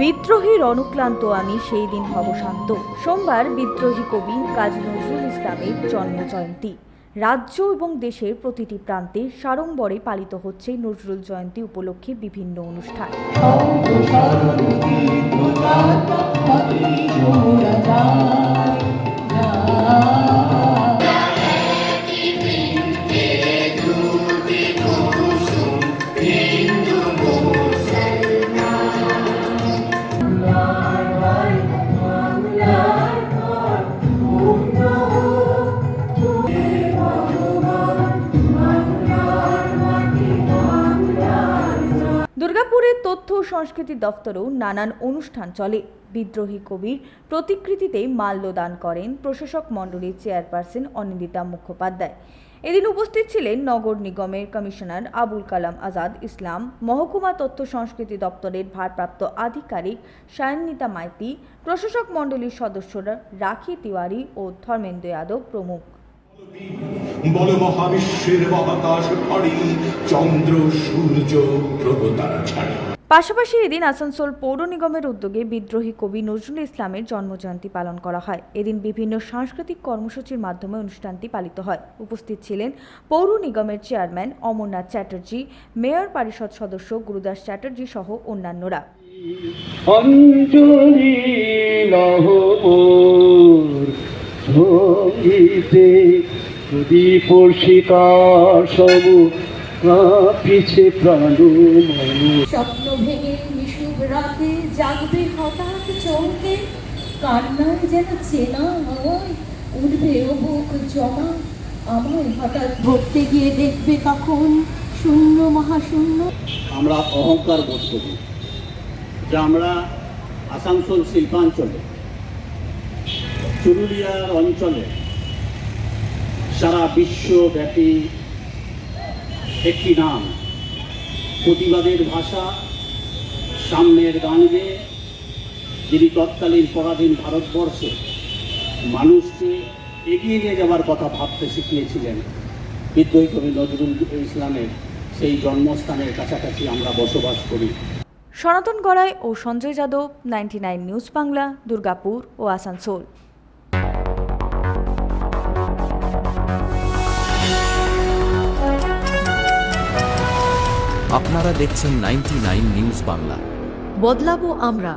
বিদ্রোহীর অনুক্লান্ত আমি সেই দিন হব শান্ত। সোমবার বিদ্রোহী কবি কাজী নজরুল ইসলামের জন্মজয়ন্তী। রাজ্য এবং দেশের প্রতিটি প্রান্তে সাড়ম্বরে পালিত হচ্ছে নজরুল জয়ন্তী উপলক্ষে বিভিন্ন অনুষ্ঠান। দুর্গাপুরের তথ্য ও সংস্কৃতি দফতরেও নানান অনুষ্ঠান চলে। বিদ্রোহী কবির প্রতিকৃতিতে মাল্যদান করেন প্রশাসক মণ্ডলীর চেয়ারপারসন অনিন্দিতা মুখোপাধ্যায়। এদিন উপস্থিত ছিলেন নগর নিগমের কমিশনার আবুল কালাম আজাদ ইসলাম, মহকুমা তথ্য সংস্কৃতি দপ্তরের ভারপ্রাপ্ত আধিকারিক সায়নিতা মাইতি, প্রশাসক মণ্ডলীর সদস্যরা রাখি তিওয়ারি ও ধর্মেন্দ্র যাদব প্রমুখ। বল মহাবিশ্বের মহাকাশ ভারী, চন্দ্র সূর্য গ্রহ তারা ছাড়ি। পাশাপাশি এদিন আসানসোল পৌর নিগমের উদ্যোগে বিদ্রোহী কবি নজরুল ইসলামের জন্মজয়ন্তী পালন করা হয়। এদিন বিভিন্ন সাংস্কৃতিক কর্মসূচির মাধ্যমে অনুষ্ঠানটি পালিত হয়। উপস্থিত ছিলেন পৌর নিগমের চেয়ারম্যান অমরনাথ চ্যাটার্জি, মেয়র পরিষদ সদস্য গুরুদাস চ্যাটার্জি সহ অন্যান্যরা। স্বপ্ন ভেঙে নিশুভ রাতে জাগবে হঠাৎ চমকে, কান্নায় যেন চেনা হয় উঠবে ও বুক জমা। আমায় হঠাৎ ধরতে গিয়ে দেখবে তখন শূন্য মহাশূন্য। আমরা অহংকার বোধ করি যে আমরা আসানসোল শিল্পাঞ্চলে, চুরুলিয়ার অঞ্চলে সারা বিশ্বব্যাপী একটি নাম, প্রতিবাদের ভাষা, সাম্যের গান গেয়ে যিনি তৎকালীন পরাধীন ভারতবর্ষে মানুষকে এগিয়ে নিয়ে যাওয়ার কথা ভাবতে শিখিয়েছিলেন, বিদ্রোহী কবি নজরুল ইসলামের সেই জন্মস্থানের কাছাকাছি আমরা বসবাস করি। সনাতন গড়াই ও সঞ্জয় যাদব, 99 নিউজ বাংলা, দুর্গাপুর ও আসানসোল। আপনারা দেখছেন 99 নিউজ বাংলা। বদলাবো আমরা।